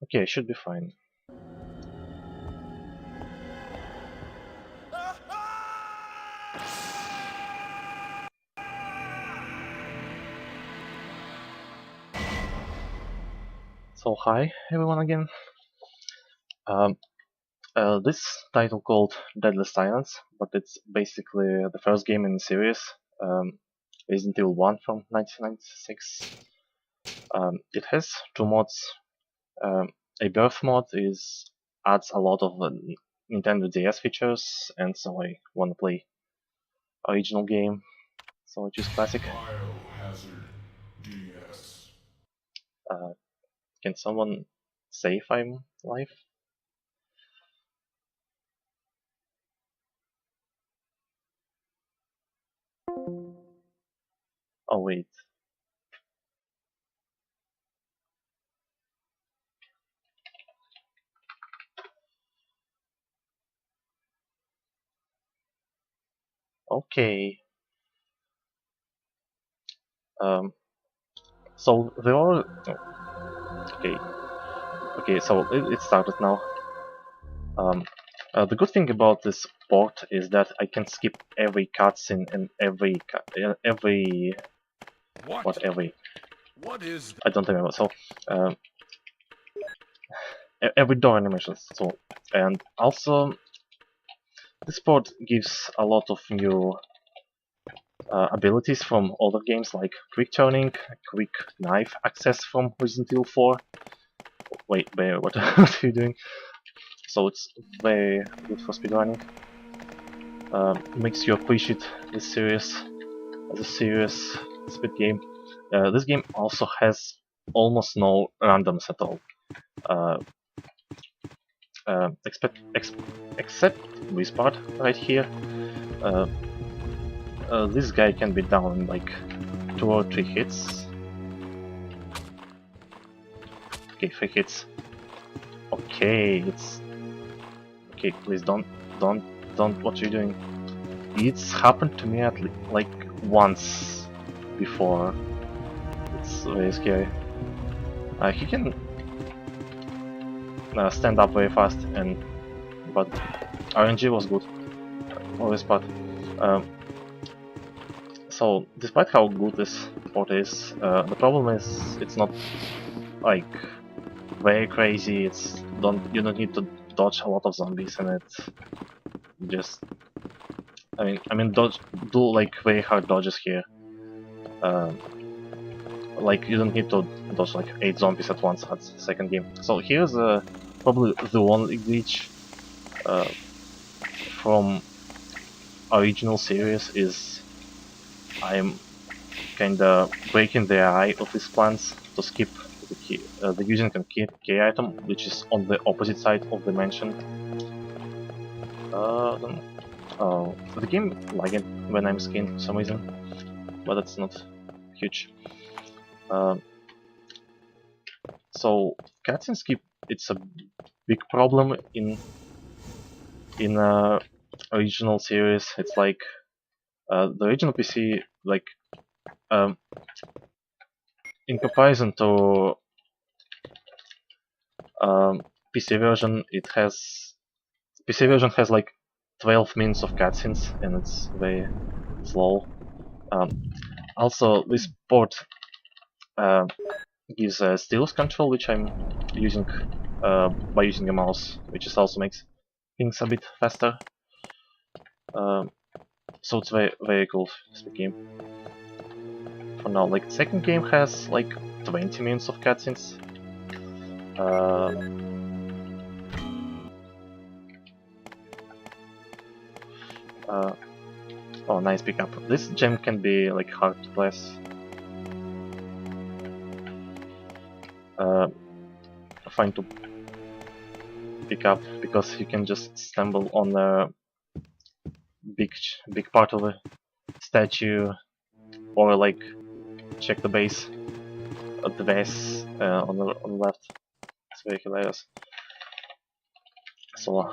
Okay, should be fine. So hi everyone again. Um, this title called Deadly Silence, but it's basically the first game in the series, Resident Evil 1 from 1996. It has two mods. Um, a birth mod adds a lot of Nintendo DS features, and so I want to play original game, so I choose classic. Biohazard DS. Uh, can someone say if I'm live? Oh wait. Okay. Um, so there are. Okay. Okay. So it started now. Um, the good thing about this port is that I can skip every cutscene and every What? what every What is I don't remember. So um, every door animation. So and also this port gives a lot of new abilities from other games like quick turning, quick knife access from Resident Evil 4. Wait, Bear, what, what are you doing? So it's very good for speedrunning. Makes you appreciate this series as a serious speed game. This game also has almost no randoms at all. Uh, except this part right here. Uh, this guy can be down in like 2 or 3 hits. Okay, 3 hits. Okay, it's okay. Please don't. What are you doing? It's happened to me at like once before. It's very scary. He can stand up very fast, but RNG was good for this part. Um, so despite how good this port is, the problem is it's not like very crazy. You don't need to dodge a lot of zombies in it. Just dodge do like very hard dodges here. Um, like you don't need to dodge like 8 zombies at once at second game. So here's probably the only glitch uh, from original series is I'm kinda breaking the eye of these plants to skip the using a key item, which is on the opposite side of the mansion. The game lagging when I'm skiing for some reason, but that's not huge. Uh, so cutscene skip, it's a big problem in original series. It's like the original PC, like um, in comparison to um, PC version, PC version has like 12 minutes of cutscenes and it's very slow. Um, Also, this port uh, gives a stylus control, which I'm using by using a mouse, which is also makes things a bit faster. Um, so it's very cool speed game. For now, like second game has like 20 minutes of cutscenes. Uh, uh, oh, nice pickup. This gem can be like hard to place. Uh, Fine to pick up because you can just stumble on a big part of a statue or like check the base at the base on the left. It's very hilarious. So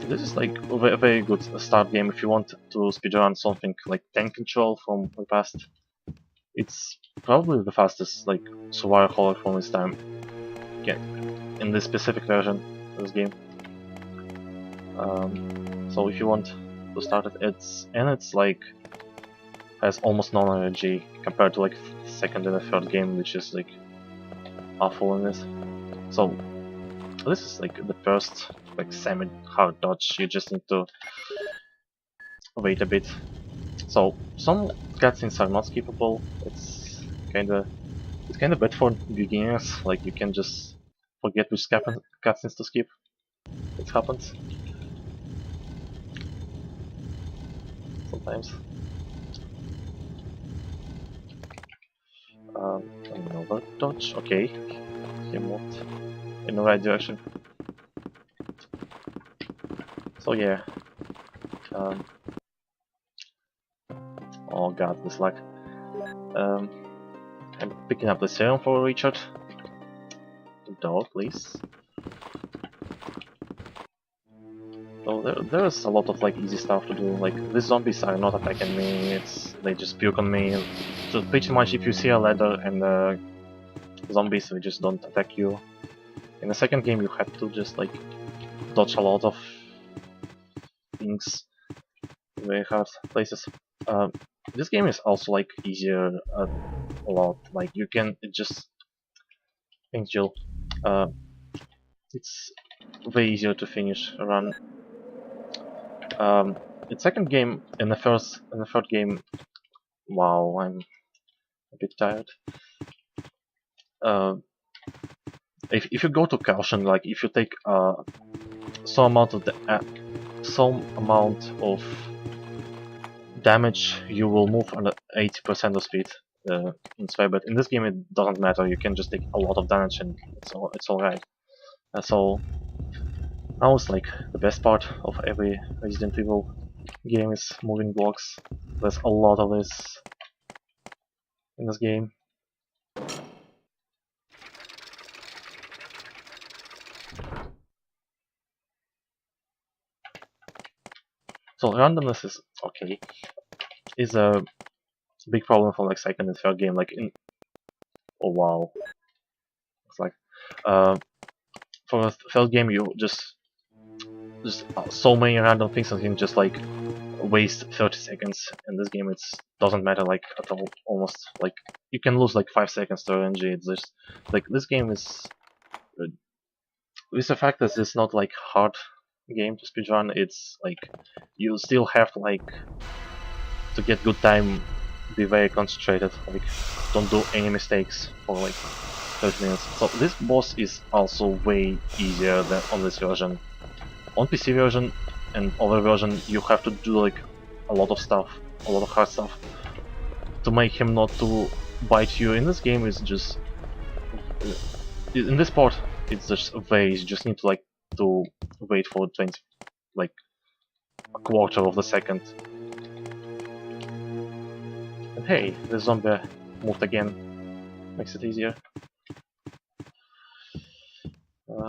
this is like a very good start game if you want to speedrun something like tank control from the past. It's probably the fastest like survival horror from its time. Yeah, in this specific version of this game. So if you want to start it, it's like has almost no energy compared to like the second and the third game, which is like awful in this. So this is like the first like semi-hard dodge. You just need to wait a bit. So some cutscenes are not skippable. It's kinda bad for beginners. Like you can just forget which cutscenes to skip. It happens sometimes. Another dodge. Okay, he moved in the right direction. So yeah. Um, oh god, this luck. Um, I'm picking up the serum for Richard. The dog, please. So there's a lot of like easy stuff to do. Like these zombies are not attacking me. They just puke on me. So pretty much, if you see a ladder and zombies, they just don't attack you. In the second game, you had to just like dodge a lot of things, very hard places. This game is also like easier a lot. Like you can just Angel. Uh, it's way easier to finish a run. In second game, in the third game, wow, I'm a bit tired. Uh, if you go to caution, like if you take some amount of damage, you will move under 80% of speed. It's very bad. In this game, it doesn't matter. You can just take a lot of damage and it's alright. So now it's like the best part of every Resident Evil game is moving blocks. There's a lot of this in this game. So randomness is okay. Is a big problem for like second and third game. Like in oh wow, it's like uh, for a third game you just so many random things that can just like waste 30 seconds. In this game it doesn't matter like at all. Almost like you can lose like 5 seconds to RNG. It's just like this game is with the fact that it's not like hard game to speedrun. It's like you still have like to get good time, be very concentrated, like don't do any mistakes for like 30 minutes. So this boss is also way easier than on this version. On PC version and other version you have to do like a lot of stuff, a lot of hard stuff to make him not to bite you. In this game it's just in this part it's just very easy. You just need to like to wait for 20 like a quarter of the second. And hey, the zombie moved again. Makes it easier.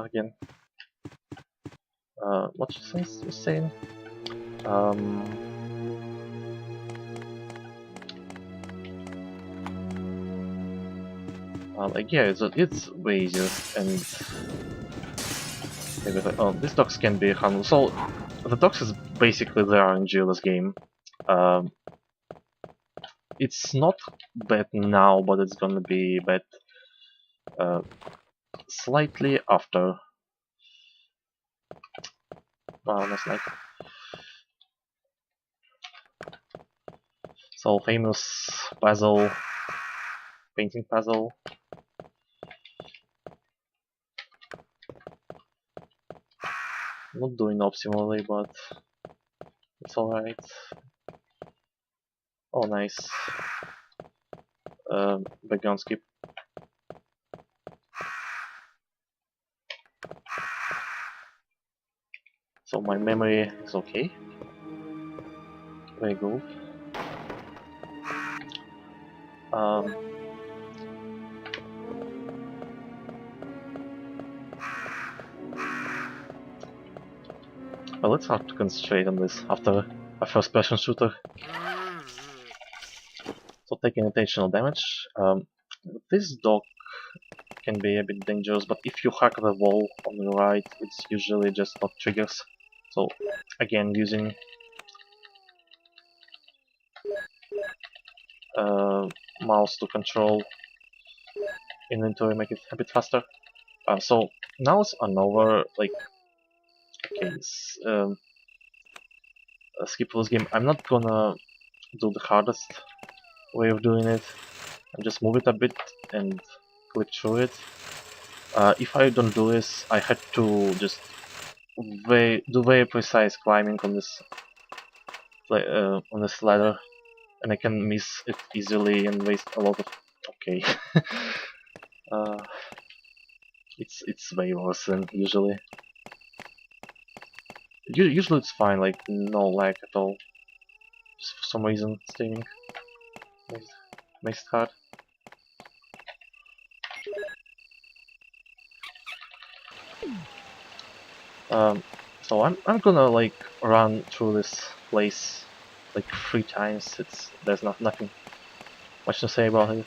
Again. What was saying? Like yeah, it's way easier and maybe like, oh, these dogs can be harmful. So the dogs is basically the RNG of this game. Um, it's not bad now, but it's gonna be bad slightly after. Almost like so famous puzzle, painting puzzle. Not doing optimally, but it's alright. Oh, nice. Background skip. So my memory is okay. Very good. Well, it's hard to concentrate on this after a first-person shooter. So for taking additional damage. This dog can be a bit dangerous, but if you hack the wall on the right, it's usually just not triggers. So again, using mouse to control inventory, make it a bit faster. So now it's another like case. Skip this game. I'm not gonna do the hardest way of doing it. I just move it a bit and click through it. If I don't do this, I had to just do very precise climbing on this ladder, and I can miss it easily and waste a lot of. Okay, uh, it's way worse than usually. Usually it's fine, like no lag at all. Just for some reason, streaming makes it hard. So I'm gonna like run through this place like 3 times. There's nothing much to say about it.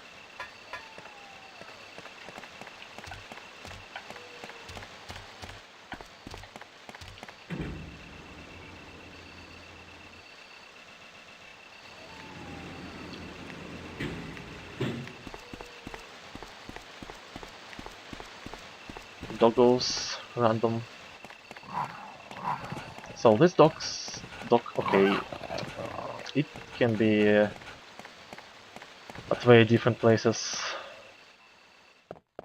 Doggos, random. So this dog, okay, it can be at very different places.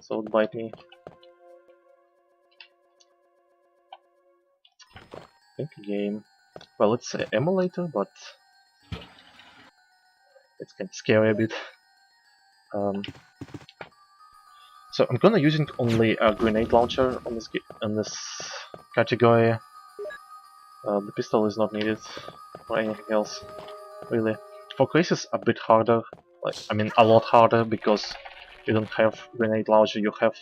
So it bite me. I think a game. Well, it's an emulator, but it's kind of scary a bit. So I'm gonna using only a grenade launcher on this category. The pistol is not needed or anything else, really. For Chris it's a bit harder, like I mean a lot harder, because you don't have grenade launcher, you have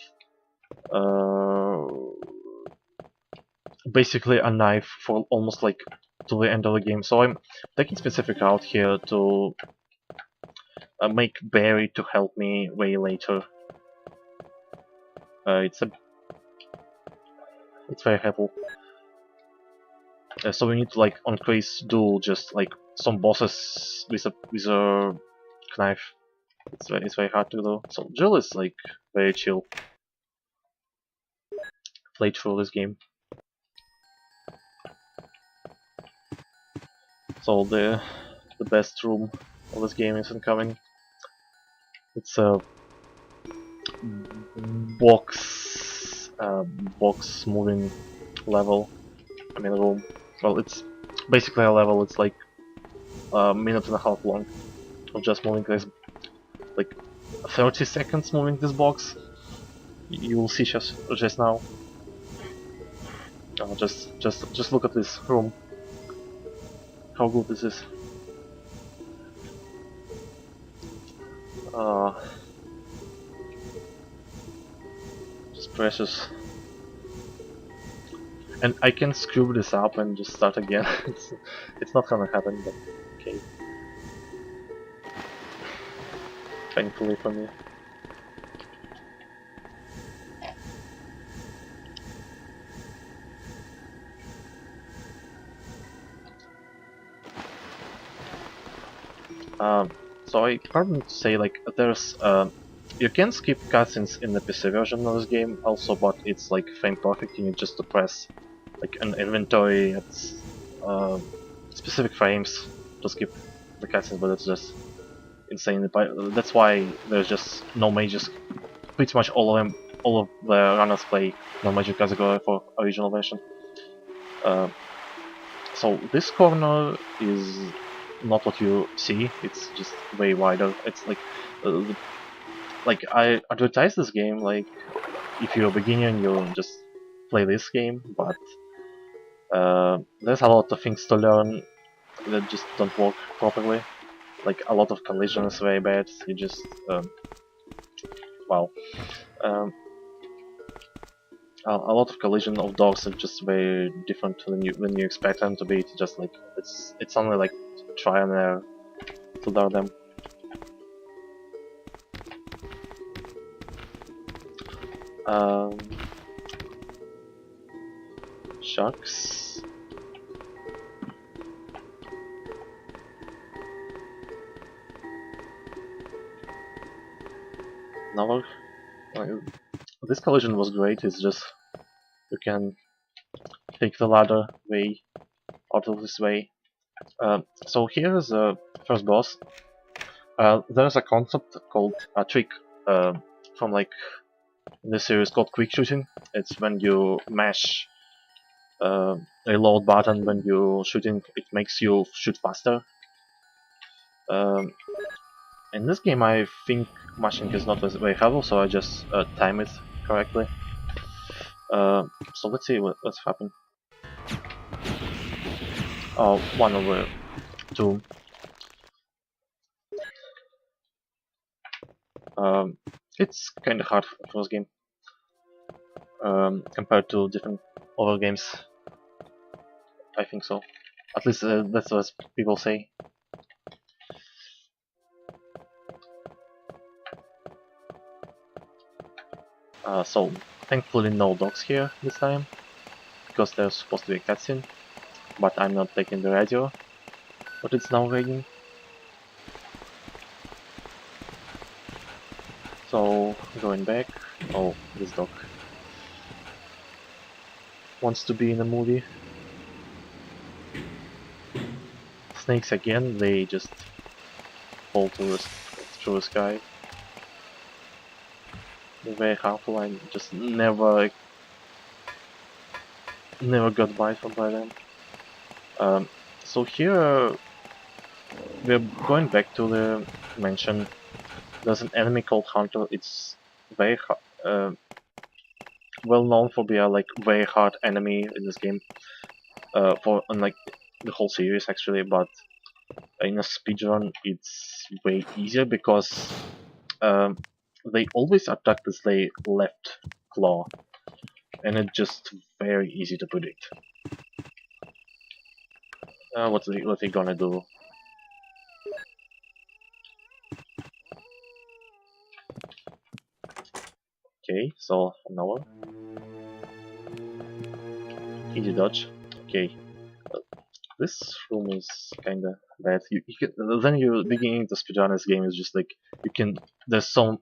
basically a knife for almost like to the end of the game. So I'm taking specific out here to make Barry to help me way later. It's very helpful. So we need to like on Chris do just like some bosses with a knife. It's very hard to do. So Jill is like very chill. Played through this game. So the best room of this game is incoming. It's a box moving level. I mean room. Well, it's basically a level. It's like a minute and a half long of just moving this, like 30 seconds moving this box. You will see just now. Just look at this room. How good this is. Just precious. And I can screw this up and just start again. it's not gonna happen, but okay. Thankfully for me. So I probably need to say like there's you can skip cutscenes in the PC version of this game also, but it's like frame perfect. You need just to press like an inventory at specific frames to skip the cutscenes, but it's just insane. That's why there's just no majors. Pretty much all of the runners play no major category for original version. So this corner is not what you see. It's just way wider. It's like I advertise this game like if you're a beginner and you just play this game, but there's a lot of things to learn that just don't work properly. Like a lot of collision is very bad. You just wow. A lot of collision of dogs are just very different than you expect them to be. It's just like it's only like try and error to learn them. Um, Sharks. Another. This collision was great. It's just you can take the ladder way out of this way. So here is the first boss. There's a concept called a trick from like in this series called quick shooting. It's when you mash a reload button when you're shooting, it makes you shoot faster. Um, in this game, I think mashing is not very helpful, so I just time it correctly. So let's see what's happened. Oh, 1/2. Um, it's kind of hard for this game compared to different other games. I think so. At least that's what people say. So thankfully no dogs here this time, because there's supposed to be a cutscene, but I'm not taking the radio, but it's now raining. So going back, oh, this dog wants to be in a movie. Snakes again, they just fall through the sky. They're very harmful. I just never got bitten by them. So here we're going back to the mansion. There's an enemy called Hunter. It's very well known for being like very hard enemy in this game. For unlike the whole series actually, but in a speedrun it's way easier because um, they always attack with their left claw, and it's just very easy to predict. What they gonna do? Okay, so another easy dodge. Okay, this room is kinda bad. You can, then you're beginning to speedrun this game is just like you can. There's a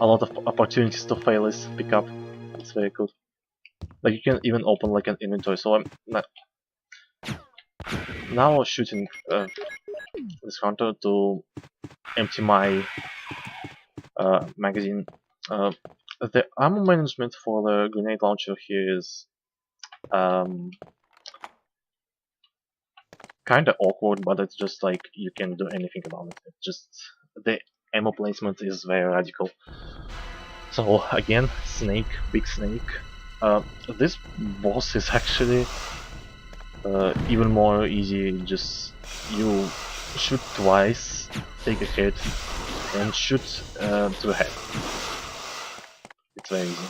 lot of opportunities to fail this pickup. It's very good. Like you can even open like an inventory. So I'm not now shooting this hunter to empty my magazine. Uh, the ammo management for the grenade launcher here is um, kind of awkward, but it's just like you can do anything about it. It's just the ammo placement is very radical. So again, snake, big snake. This boss is actually even more easy. Just you shoot twice, take a hit, and shoot to the head. It's very easy.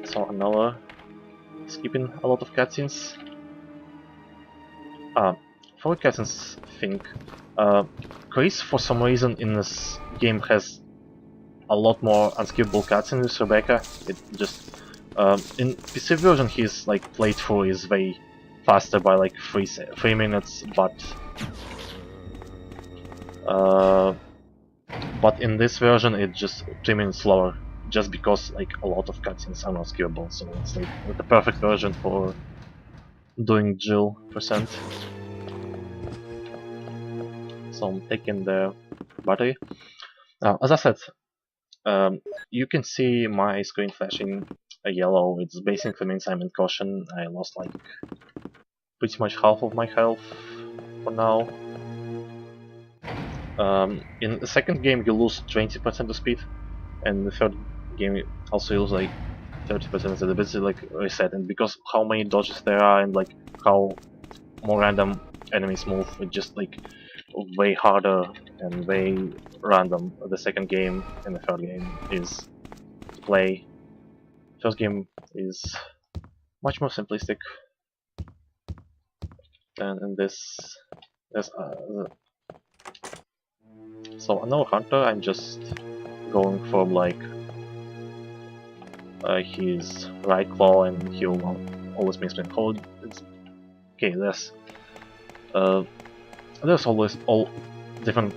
So another skipping a lot of cutscenes. For cutscenes thing, Chris for some reason in this game has a lot more unskippable cutscenes with Rebecca. It just in PC version his like playthrough is way faster by like 3 minutes, but in this version it's just 3 minutes slower, just because like a lot of cutscenes are not skippable. So it's like the perfect version for doing Jill percent. So I'm taking the battery. As I said, you can see my screen flashing a yellow. It's basically means I'm in caution. I lost like pretty much half of my health for now. In the second game you lose 20% of speed, and the third game you also lose like 30%. So the bit like reset, and because how many dodges there are and like how more random enemies move, it's just like way harder and way random. The second game and the third game is to play. First game is much more simplistic, and in this there's so another hunter. I'm just going from like his right claw, and he'll always makes me hold. Okay, there's always all different.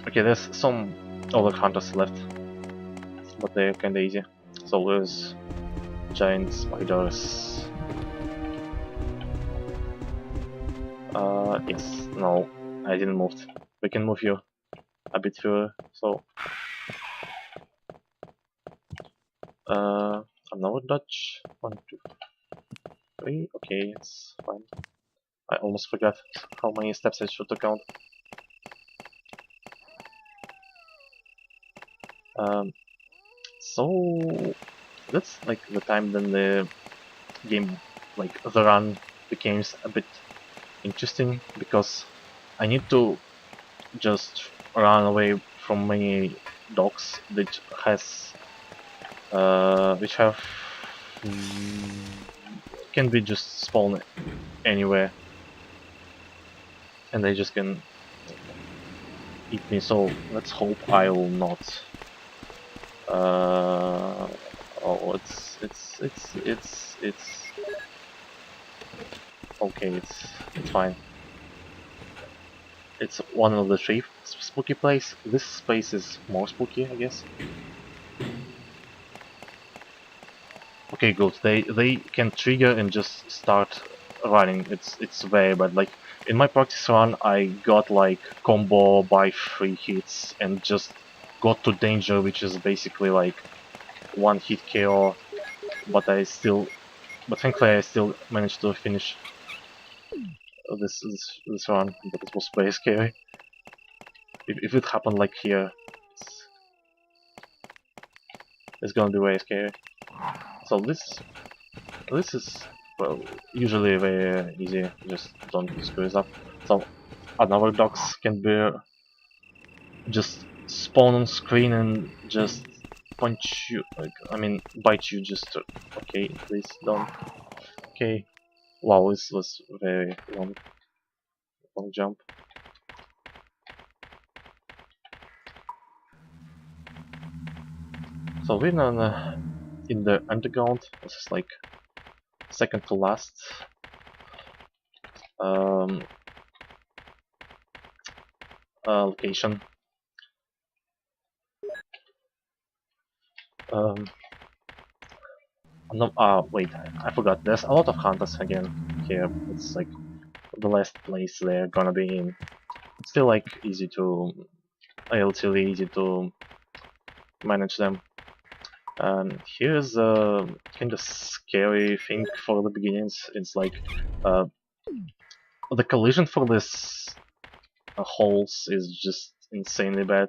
Okay, there's some other hunters left, but they're kinda easy. So there's giant spiders. Yes, no, I didn't move. We can move you a bit further. So, another dodge. 1, 2, 3. Okay, it's fine. I almost forgot how many steps I should count. So that's like the time then the game, like the run, becomes a bit interesting because I need to just run away from many dogs which have can be just spawned anywhere, and they just can eat me. So let's hope I'll not. Oh, it's okay. It's fine. It's one of the three spooky places. This space is more spooky, I guess. Okay, good. They can trigger and just start running. It's very bad. Like in my practice run, I got like combo by 3 hits and just got to danger, which is basically like 1 hit KO. But but thankfully I still managed to finish this run. But it was very scary. If it happened like here, it's gonna be very scary. So this is, well, usually very easy, just don't screw it up. So another dogs can be just spawn on screen and just punch you, like, I mean, bite you just okay, please don't. Okay, wow, this was very long jump. So we're in the underground. This is like second to last. Um, Location. Um, no, wait, I forgot. There's a lot of hunters again here. It's like the last place they're gonna be in. It's still like relatively easy to manage them. And here's a kind of scary thing for the beginnings. It's like uh, the collision for this holes is just insanely bad.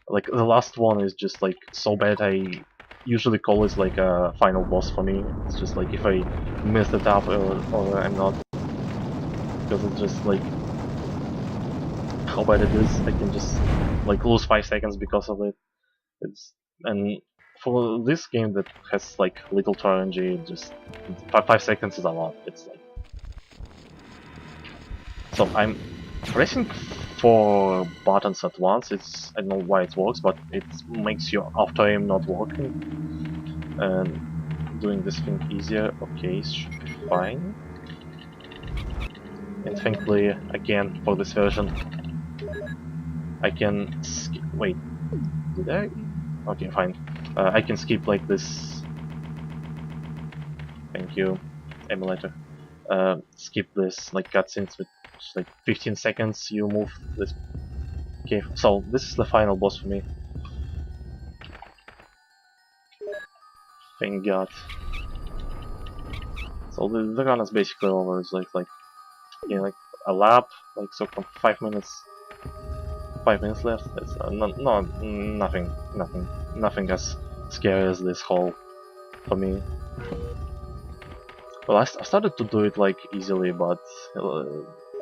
Like the last one is just like so bad. I usually call it like a final boss for me. It's just like if I mess it up or I'm not, because it's just like how bad it is. I can just like lose 5 seconds because of it. It's and for this game that has like little to RNG, just 5 seconds is a lot. It's like, so I'm pressing 4 buttons at once. I don't know why it works, but it makes your after aim not working and doing this thing easier. Okay, should be fine. And thankfully, again, for this version, I can wait. Did I? Okay, fine. I can skip like this. Thank you, emulator. Skip this like cutscenes with just, like 15 seconds. You move this. Okay, so this is the final boss for me. Thank God. So the run is basically over. It's like yeah, like a lap, like so from 5 minutes. 5 minutes left. It's nothing as scary as this hole for me. Well, I started to do it like easily, but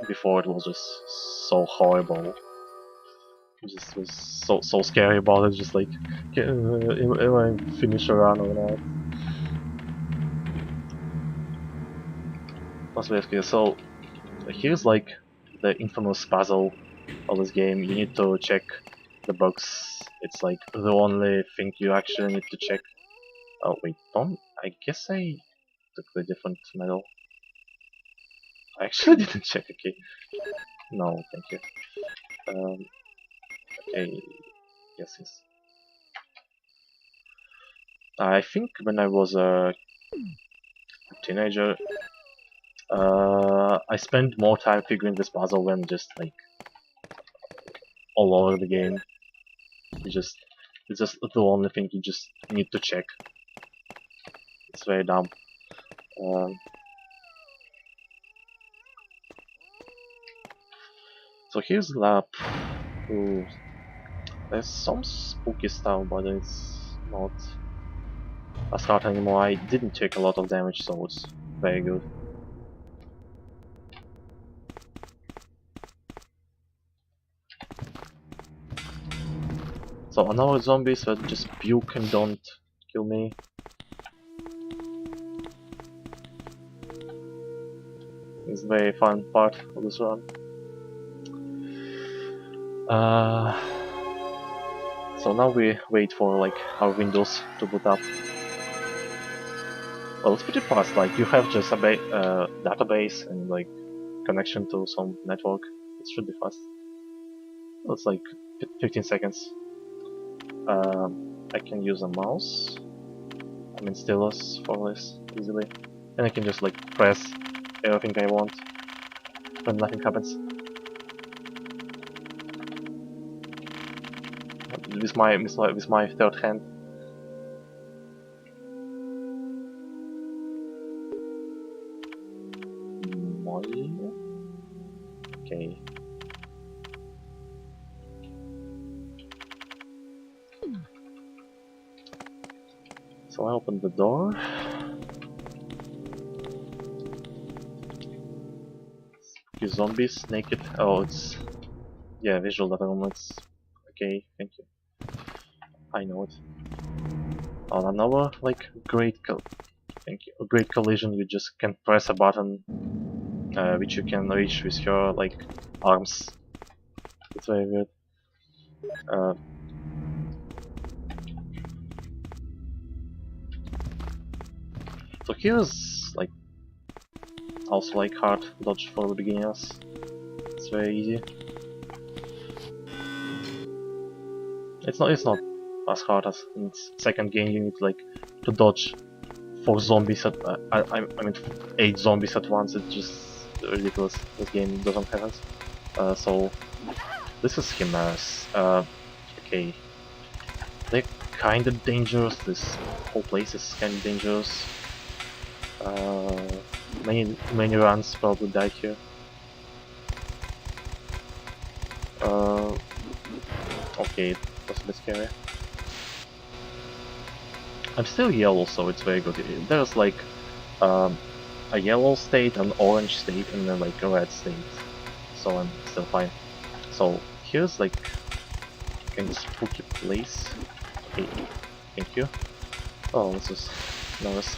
before it was just so horrible. It just was so scary about it. Just like, am I finish a run or not? Basically, so here's like the infamous puzzle of this game. You need to check the bugs. It's like the only thing you actually need to check. Oh wait, don't. I guess I took the different medal. I actually didn't check. Okay. No, thank you. Okay. Yes, yes. I think when I was a teenager, I spent more time figuring this puzzle than just like all over the game. You just, it's just the only thing you just need to check. It's very dumb. Um, so here's the lab. Ooh, there's some spooky stuff, but it's not as hard anymore. I didn't take a lot of damage, so it's very good. So another zombies that just puke and don't kill me. It's a very fun part of this run. So now we wait for like our Windows to boot up. Well, it's pretty fast. Like you have just a database and like connection to some network. It should be fast. It's like 15 seconds. I can use a mouse. I mean stylus for this easily, and I can just like press everything I want when nothing happens. With my third hand. Molly. Okay. So I open the door. Spooky zombies naked. Oh, it's yeah, visual data room. It's okay. Thank you. I know it. On another like thank you. A great collision. You just can press a button, which you can reach with your like arms. It's very weird. Uh, so here's like also like hard dodge for the beginners. It's very easy. It's not as hard as in second game. You need like to dodge 4 zombies at I mean 8 zombies at once. It's just ridiculous. This game doesn't have it. So this is Chimeras. Okay, they're kind of dangerous. This whole place is kind of dangerous. Many runs probably die here. Okay, it was a bit scary. I'm still yellow, so it's very good. There's like a yellow state, an orange state, and then like a red state. So I'm still fine. So here's like kind of spooky place. Okay, thank you. Oh, this is nice.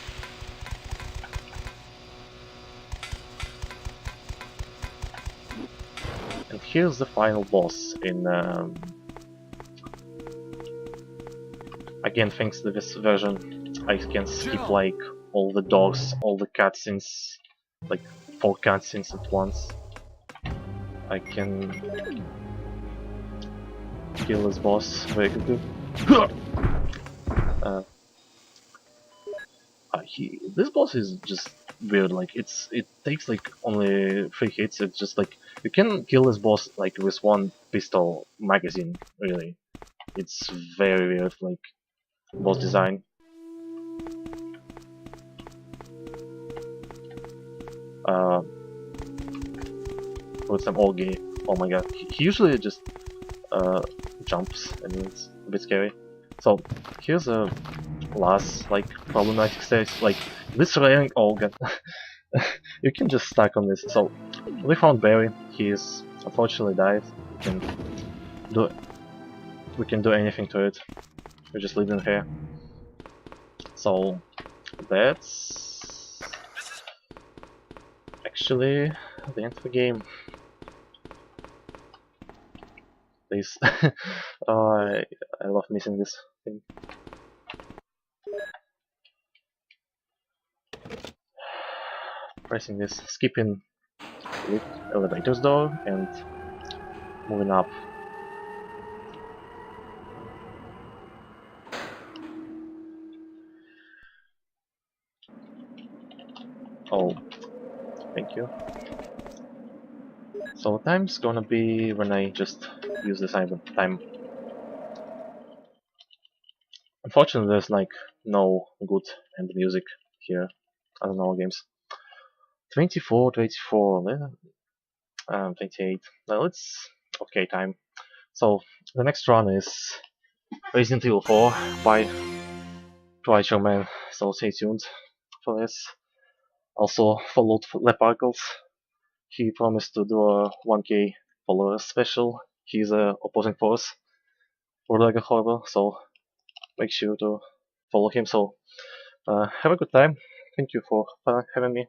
And here's the final boss in again, thanks to this version, I can skip like all the dogs, all the cutscenes, like 4 cutscenes at once. I can kill this boss very quickly. This boss is just weird. Like it takes like only 3 hits. It's just like you can kill this boss like with 1 pistol magazine. Really, it's very weird. Like boss design. With some Olgi. Oh my god, he usually just jumps and it's a bit scary. So here's a last like problematic stage. Like this railing. Oh god, you can just stack on this. So we found Barry. He's unfortunately died. Do we can do anything to it. We just leave him here. So that's actually the end of the game. Please. Oh, I love missing this thing. pressing this, skipping lift elevator's door and moving up. Oh, thank you. So time's gonna be when I just use this time. Unfortunately, there's like no good end music here. I don't know games. 24, 24, 28. Well, it's okay time. So the next run is Resident Evil 4 by Twilight Man. So stay tuned for this. Also followed Leparkles. He promised to do a 1K followers special. He's a opposing force for Lego Horror, so make sure to follow him. So have a good time. Thank you for having me.